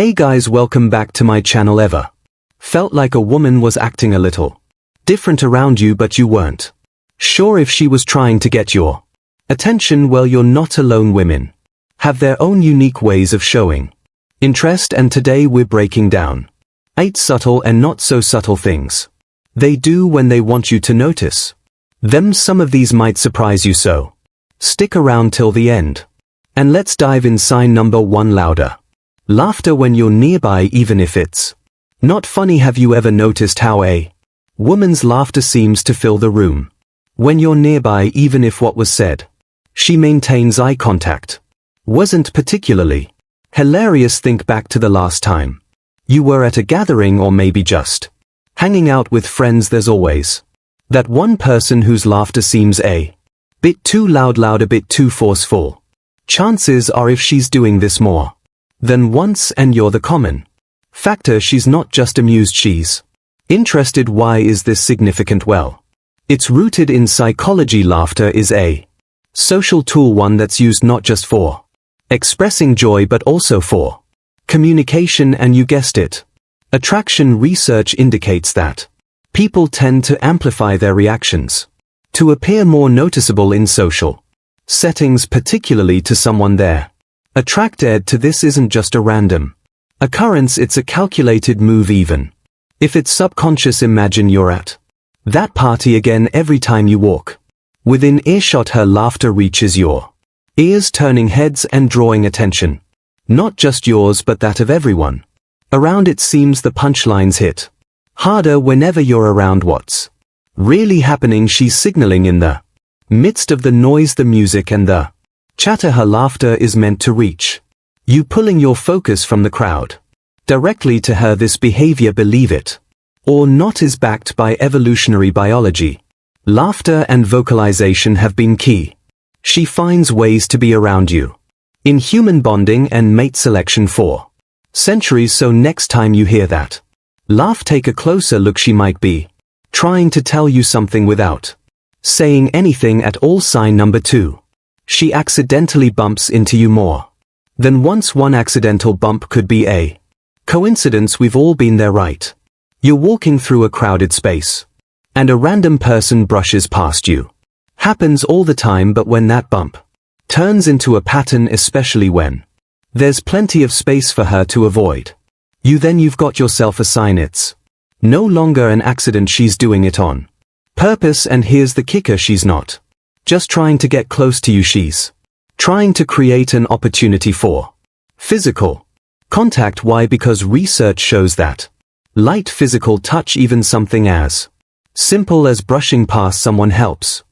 Hey guys, welcome back to my channel. Ever felt like a woman was acting a little different around you but you weren't sure if she was trying to get your attention? Well, you're not alone. Women have their own unique ways of showing interest, and today we're breaking down 8 subtle and not so subtle things they do when they want you to notice them. Some of these might surprise you, so stick around till the end. And let's dive in. Sign number 1: louder laughter when you're nearby, even if it's not funny. Have you ever noticed how a woman's laughter seems to fill the room when you're nearby, even if what was said, she maintains eye contact, wasn't particularly hilarious? Think back to the last time you were at a gathering, or maybe just hanging out with friends. There's always that one person whose laughter seems a bit too loud, a bit too forceful. Chances are, if she's doing this more than once and you're the common factor, she's not just amused, she's interested. Why is this significant? Well, it's rooted in psychology. Laughter is a social tool, one that's used not just for expressing joy but also for communication and, you guessed it, attraction. Research indicates that people tend to amplify their reactions to appear more noticeable in social settings, particularly to someone they're attracted to. This isn't just a random occurrence, it's a calculated move, even if it's subconscious. Imagine you're at that party again. Every time you walk within earshot, her laughter reaches your ears, turning heads and drawing attention, not just yours but that of everyone around. It seems the punchlines hit harder whenever you're around. What's really happening? She's signaling in the midst of the noise, the music and the chatter. Her laughter is meant to reach you, pulling your focus from the crowd directly to her. This behavior, believe it or not, is backed by evolutionary biology. Laughter and vocalization have been key. She finds ways to be around you in human bonding and mate selection for centuries. So next time you hear that laugh, take a closer look. She might be trying to tell you something without saying anything at all. Sign number 2: she accidentally bumps into you more than once. One accidental bump could be a coincidence. We've all been there, right? You're walking through a crowded space and a random person brushes past you. Happens all the time, but when that bump turns into a pattern, especially when there's plenty of space for her to avoid you, then you've got yourself a sign. It's no longer an accident. She's doing it on purpose. And here's the kicker: she's not just trying to get close to you, she's trying to create an opportunity for physical contact. Why? Because research shows that light physical touch, even something as simple as brushing past someone, helps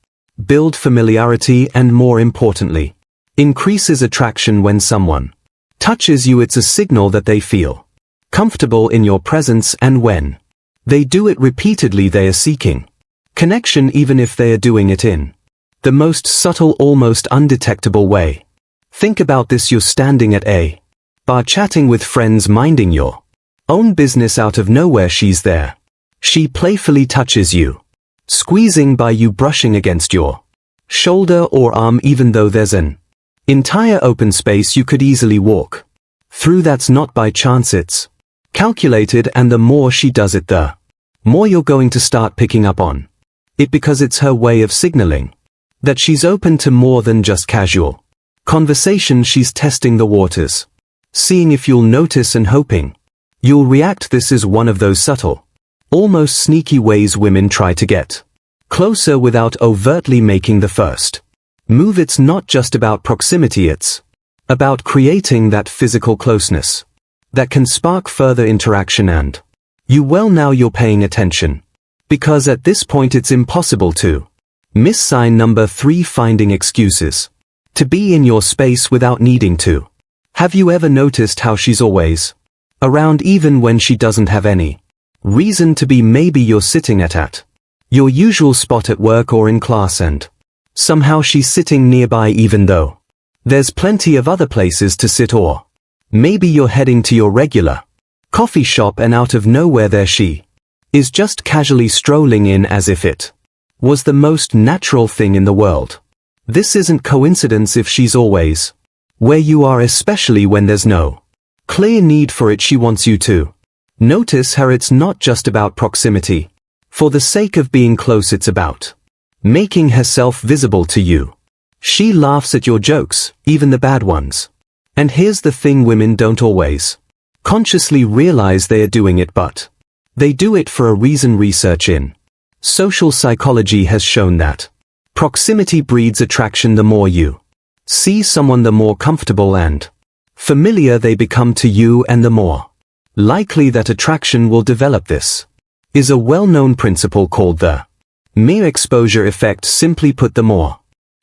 build familiarity and, more importantly, increases attraction. When someone touches you, it's a signal that they feel comfortable in your presence, and when they do it repeatedly, they are seeking connection, even if they are doing it in the most subtle, almost undetectable way. Think about this: you're standing at a bar chatting with friends, minding your own business. Out of nowhere, she's there. She playfully touches you, squeezing by you, brushing against your shoulder or arm, even though there's an entire open space you could easily walk through. That's not by chance, it's calculated, and the more she does it, the more you're going to start picking up on it, because it's her way of signaling that she's open to more than just casual conversation. She's testing the waters, seeing if you'll notice and hoping you'll react. This is one of those subtle, almost sneaky ways women try to get closer without overtly making the first move. It's not just about proximity, it's about creating that physical closeness that can spark further interaction. And now you're paying attention, because at this point it's impossible to miss. Sign number 3: finding excuses to be in your space without needing to. Have you ever noticed how she's always around even when she doesn't have any reason to be? Maybe you're sitting at your usual spot at work or in class, and somehow she's sitting nearby even though there's plenty of other places to sit. Or maybe you're heading to your regular coffee shop and out of nowhere there she is, just casually strolling in as if it was the most natural thing in the world. This isn't coincidence if she's always where you are, especially when there's no Clear need for it, she wants you to notice her. It's not just about proximity. For the sake of being close, it's about making herself visible to you. She laughs at your jokes, even the bad ones. And here's the thing, women don't always consciously realize they are doing it, but they do it for a reason. Research in social psychology has shown that proximity breeds attraction. The more you see someone, the more comfortable and familiar they become to you, and the more likely that attraction will develop. This is a well-known principle called the mere exposure effect. Simply put, the more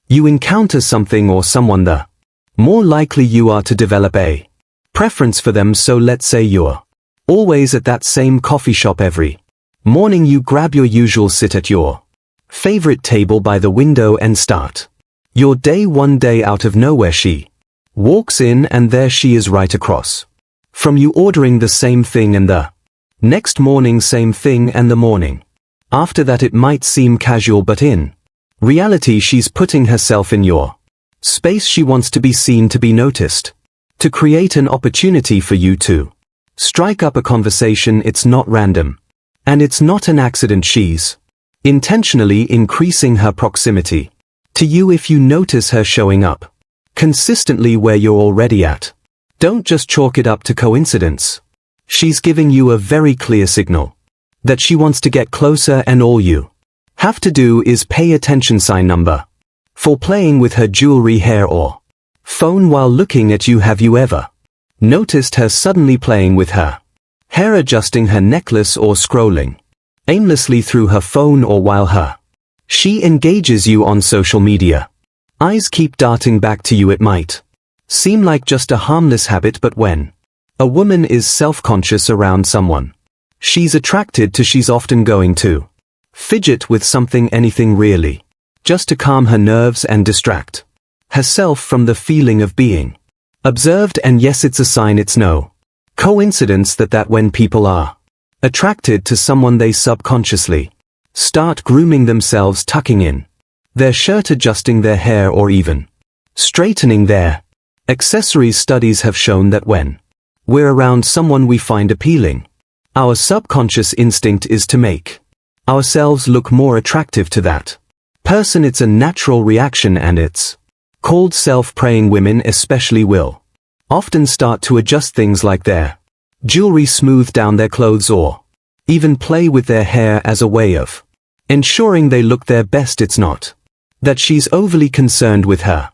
you encounter something or someone, the more likely you are to develop a preference for them. So let's say you're always at that same coffee shop every morning. You grab your usual sit at your favorite table by the window and start your day. One day, out of nowhere, she walks in, and there she is right across from you, ordering the same thing, and the next morning same thing, and the morning after that. It might seem casual, but in reality she's putting herself in your space. She wants to be seen, to be noticed, to create an opportunity for you to strike up a conversation. It's not random, and it's not an accident. She's intentionally increasing her proximity to you. If you notice her showing up consistently where you're already at, don't just chalk it up to coincidence. She's giving you a very clear signal that she wants to get closer, and all you have to do is pay attention. Sign number 4. Playing with her jewelry, hair, or phone while looking at you. Have you ever noticed her suddenly playing with her hair, adjusting her necklace, or scrolling aimlessly through her phone, or while she engages you on social media? Eyes keep darting back to you. It might seem like just a harmless habit, but when a woman is self-conscious around someone she's attracted to, she's often going to fidget with something, anything really, just to calm her nerves and distract herself from the feeling of being observed. And yes, it's a sign. It's no coincidence that when people are attracted to someone, they subconsciously start grooming themselves, tucking in their shirt, adjusting their hair, or even straightening their accessories. Studies have shown that when we're around someone we find appealing, our subconscious instinct is to make ourselves look more attractive to that person. It's a natural reaction, and it's called self-preying. Women especially will often start to adjust things like their jewelry, smooth down their clothes, or even play with their hair as a way of ensuring they look their best. It's not that she's overly concerned with her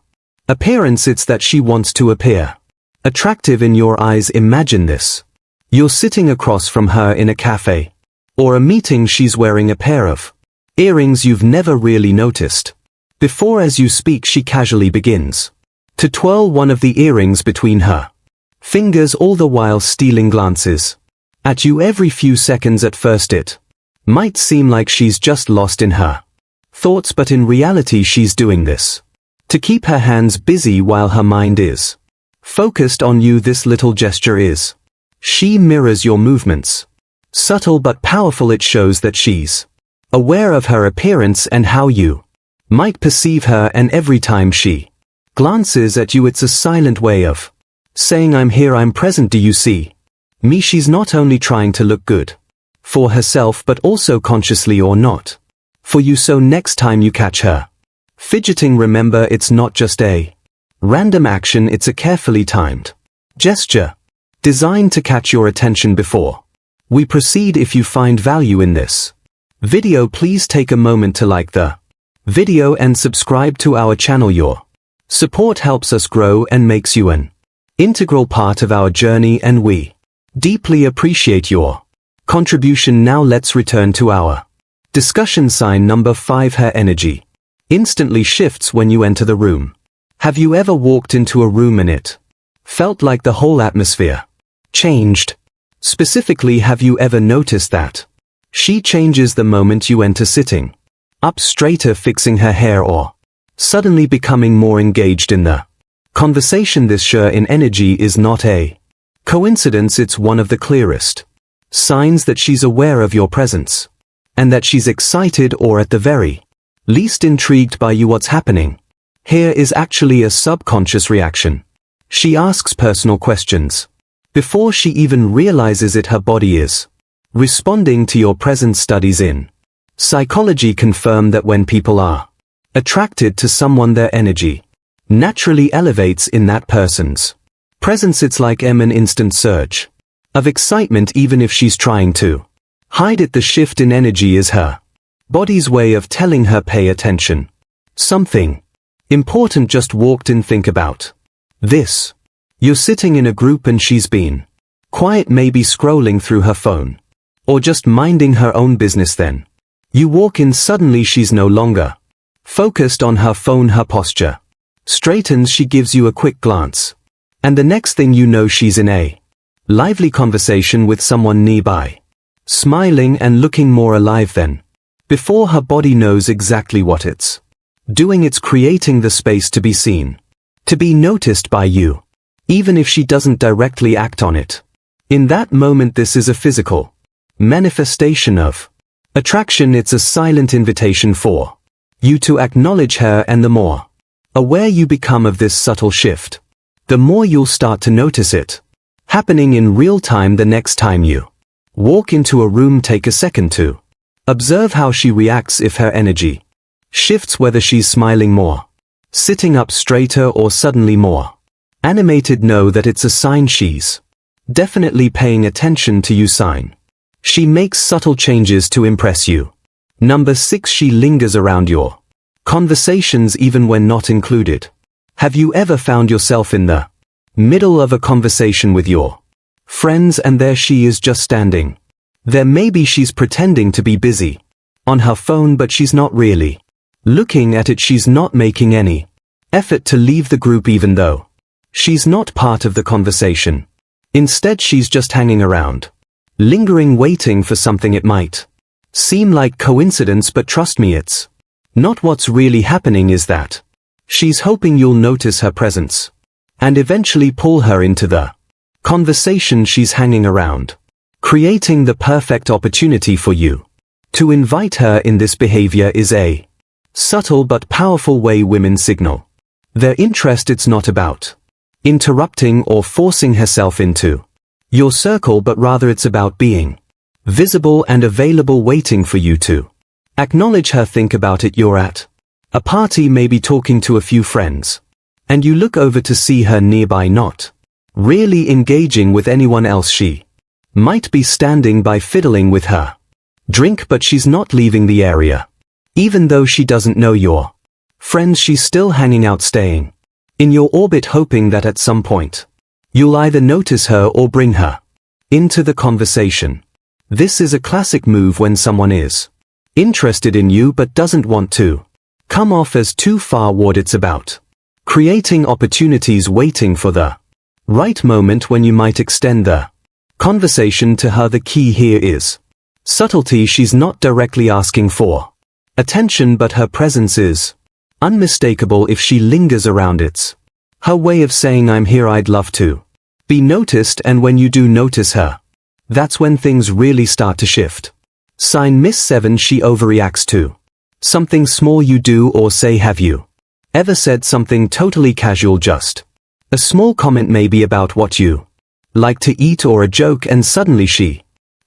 appearance, it's that she wants to appear attractive in your eyes. Imagine this. You're sitting across from her in a cafe or a meeting. She's wearing a pair of earrings you've never really noticed before. As you speak, she casually begins to twirl one of the earrings between her fingers, all the while stealing glances at you every few seconds. At first it might seem like she's just lost in her thoughts, but in reality she's doing this to keep her hands busy while her mind is focused on you. This little gesture is she mirrors your movements. Subtle but powerful. It shows that she's aware of her appearance and how you might perceive her, and every time she glances at you, it's a silent way of saying, I'm here, I'm present, do you see me? She's not only trying to look good for herself, but also consciously or not for you. So next time you catch her fidgeting, remember, it's not just a random action, it's a carefully timed gesture designed to catch your attention. Before we proceed, if you find value in this video, please take a moment to like the video and subscribe to our channel. Your support helps us grow and makes you an integral part of our journey, and we deeply appreciate your contribution. Now let's return to our discussion. Sign number 5. Her energy instantly shifts when you enter the room. Have you ever walked into a room and it felt like the whole atmosphere changed? Specifically, have you ever noticed that she changes the moment you enter, sitting up straighter, fixing her hair, or suddenly becoming more engaged in the conversation? This shift in energy is not a coincidence. It's one of the clearest signs that she's aware of your presence, and that she's excited, or at the very least intrigued by you. What's happening here is actually a subconscious reaction. She asks personal questions, Before she even realizes it, her body is responding to your presence. Studies in psychology confirm that when people are attracted to someone, their energy naturally elevates in that person's presence. It's like an instant surge of excitement even if she's trying to hide it. The shift in energy is her body's way of telling her pay attention. Something important just walked in. Think about this. You're sitting in a group and she's been quiet, maybe scrolling through her phone or just minding her own business. Then you walk in, suddenly she's no longer focused on her phone. Her posture straightens, she gives you a quick glance, and the next thing you know she's in a lively conversation with someone nearby, smiling and looking more alive than before. Her body knows exactly what it's doing. It's creating the space to be seen, to be noticed by you, even if she doesn't directly act on it. In that moment, this is a physical manifestation of attraction. It's a silent invitation for you to acknowledge her, and the more aware you become of this subtle shift, the more you'll start to notice it happening in real time. The next time you walk into a room, take a second to observe how she reacts. If her energy shifts, whether she's smiling more, sitting up straighter, or suddenly more animated, know that it's a sign she's definitely paying attention to you. Sign she makes subtle changes to impress you. Number 6. She lingers around your conversations even when not included. Have you ever found yourself in the middle of a conversation with your friends and there she is just standing there? Maybe she's pretending to be busy on her phone, but she's not really looking at it. She's not making any effort to leave the group even though she's not part of the conversation. Instead, she's just hanging around, lingering, waiting for something. It might seem like coincidence, but trust me, it's not. What's really happening is that she's hoping you'll notice her presence and eventually pull her into the conversation. She's hanging around, creating the perfect opportunity for you to invite her in. This behavior is a subtle but powerful way women signal their interest. It's not about interrupting or forcing herself into your circle, but rather it's about being visible and available, waiting for you to acknowledge her. Think about it. You're at a party, maybe talking to a few friends, and you look over to see her nearby, not really engaging with anyone else. She might be standing by fiddling with her drink, but she's not leaving the area. Even though she doesn't know your friends, she's still hanging out, staying in your orbit, hoping that at some point you'll either notice her or bring her into the conversation. This is a classic move when someone is interested in you but doesn't want to come off as too forward. It's about creating opportunities, waiting for the right moment when you might extend the conversation to her. The key here is subtlety. She's not directly asking for attention, but her presence is unmistakable. If she lingers around, it's her way of saying, I'm here, I'd love to be noticed. And when you do notice her, that's when things really start to shift. Sign Miss 7. She overreacts to something small you do or say. Have you ever said something totally casual, just a small comment maybe about what you like to eat or a joke, and suddenly she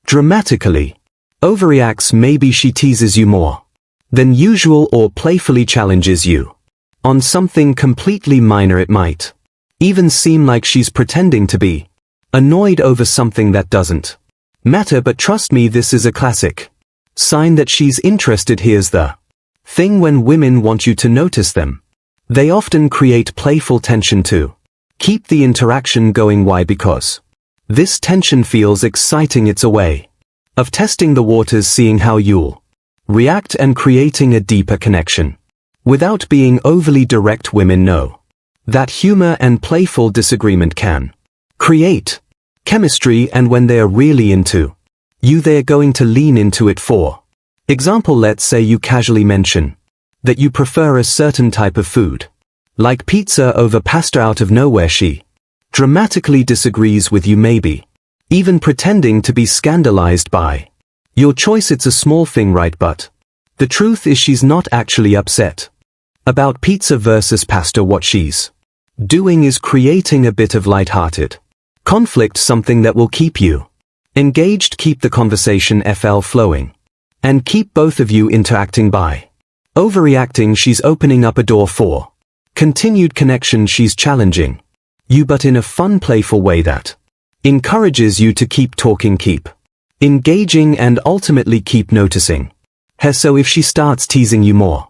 dramatically overreacts? Maybe she teases you more than usual or playfully challenges you on something completely minor. It might even seem like she's pretending to be annoyed over something that doesn't matter, but trust me, this is a classic sign that she's interested. Here's the thing: when women want you to notice them, they often create playful tension to keep the interaction going. Why? Because this tension feels exciting. It's a way of testing the waters, seeing how you'll react and creating a deeper connection. Without being overly direct, women know that humor and playful disagreement can create chemistry, and when they're really into you, they're going to lean into it. For example, let's say you casually mention that you prefer a certain type of food, like pizza over pasta. Out of nowhere, she dramatically disagrees with you, maybe even pretending to be scandalized by your choice. It's a small thing, right? But the truth is she's not actually upset about pizza versus pasta. What she's doing is creating a bit of light-hearted Conflict something that will keep you engaged, keep the conversation flowing. And keep both of you interacting by overreacting. She's opening up a door for continued connection. She's challenging you, but in a fun, playful way that encourages you to keep talking, keep engaging, and ultimately keep noticing her. So if she starts teasing you more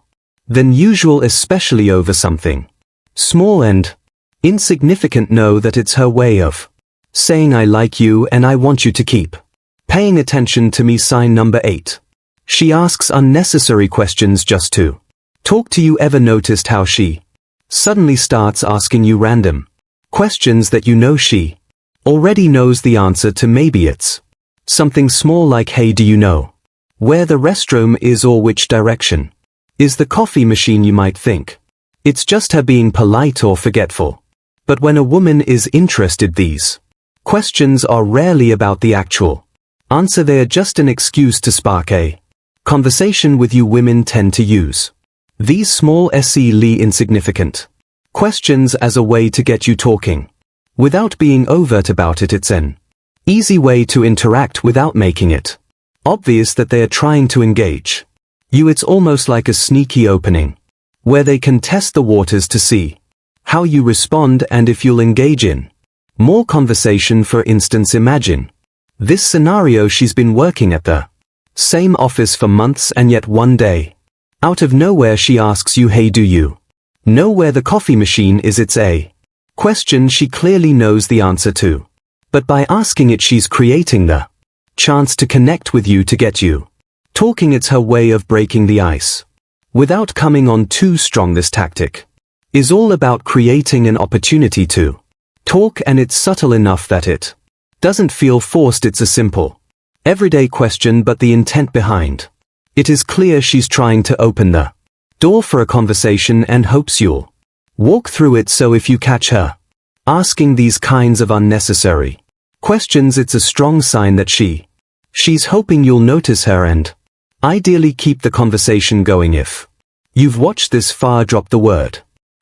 than usual, especially over something small and insignificant, know that it's her way of saying I like you and I want you to keep paying attention to me. Sign number 8. She asks unnecessary questions just to talk to you. Ever noticed how she suddenly starts asking you random questions that you know she already knows the answer to? Maybe it's something small like, hey, do you know where the restroom is, or which direction is the coffee machine? You might think it's just her being polite or forgetful. But when a woman is interested, these questions are rarely about the actual answer. They are just an excuse to spark a conversation with you. Women tend to use these small, insignificant questions as a way to get you talking without being overt about it. It's an easy way to interact without making it obvious that they are trying to engage you. It's almost like a sneaky opening where they can test the waters to see how you respond and if you'll engage in more conversation. For instance, imagine this scenario. She's been working at the same office for months, and yet one day, out of nowhere, she asks you, hey, do you know where the coffee machine is? It's a question she clearly knows the answer to, but by asking it, she's creating the chance to connect with you, to get you talking. It's her way of breaking the ice without coming on too strong. This tactic is all about creating an opportunity to talk, and it's subtle enough that it doesn't feel forced. It's a simple, everyday question, but the intent behind it is clear. She's trying to open the door for a conversation and hopes you'll walk through it. So if you catch her asking these kinds of unnecessary questions, it's a strong sign that she's hoping you'll notice her and ideally keep the conversation going. If you've watched this far, drop the word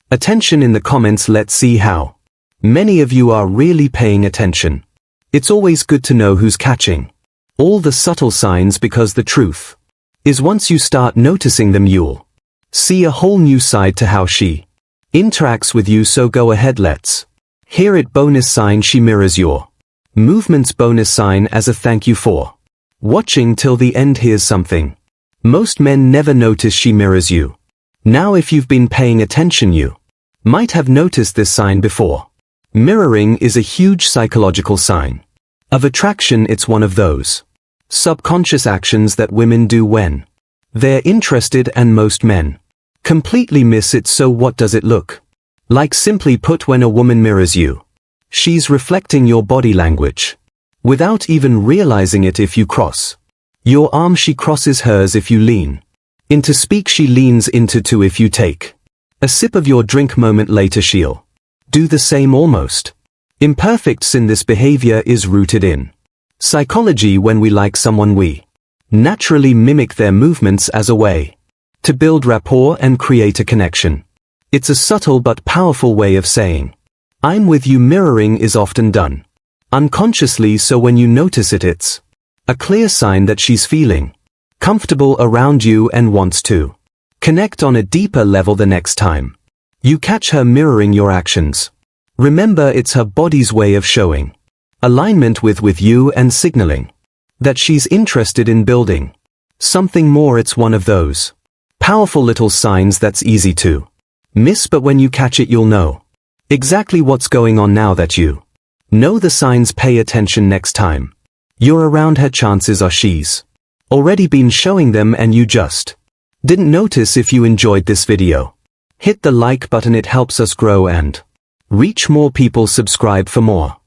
attention in the comments. Let's see how many of you are really paying attention. It's always good to know who's catching all the subtle signs, because the truth is once you start noticing them, you'll see a whole new side to how she interacts with you. So go ahead, let's hear it. Bonus sign: she mirrors your movements. Bonus sign: as a thank you for watching till the end, here's something most men never notice. She mirrors you. Now if you've been paying attention, you might have noticed this sign before. Mirroring is a huge psychological sign of attraction. It's one of those subconscious actions that women do when they're interested, and most men completely miss it. So what does it look like? Simply put, when a woman mirrors you, she's reflecting your body language without even realizing it. If you cross your arm, she crosses hers. If you lean in to speak, she leans into too. If you take a sip of your drink, moment later she'll do the same. Almost imperfect sin. This behavior is rooted in psychology. When we like someone, we naturally mimic their movements as a way to build rapport and create a connection. It's a subtle but powerful way of saying I'm with you. Mirroring is often done unconsciously, so when you notice it, it's a clear sign that she's feeling comfortable around you and wants to connect on a deeper level. The next time you catch her mirroring your actions, remember it's her body's way of showing alignment with you and signaling that she's interested in building something more. It's one of those powerful little signs that's easy to miss, but when you catch it, you'll know exactly what's going on. Now that you know the signs, pay attention next time you're around her. Chances are she's already been showing them and you just didn't notice. If you enjoyed this video, hit the like button. It helps us grow and reach more people. Subscribe for more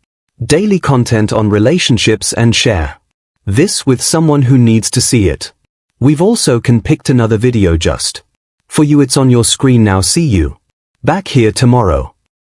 daily content on relationships and share this with someone who needs to see it. We've also picked another video just for you. It's on your screen now. See you back here tomorrow.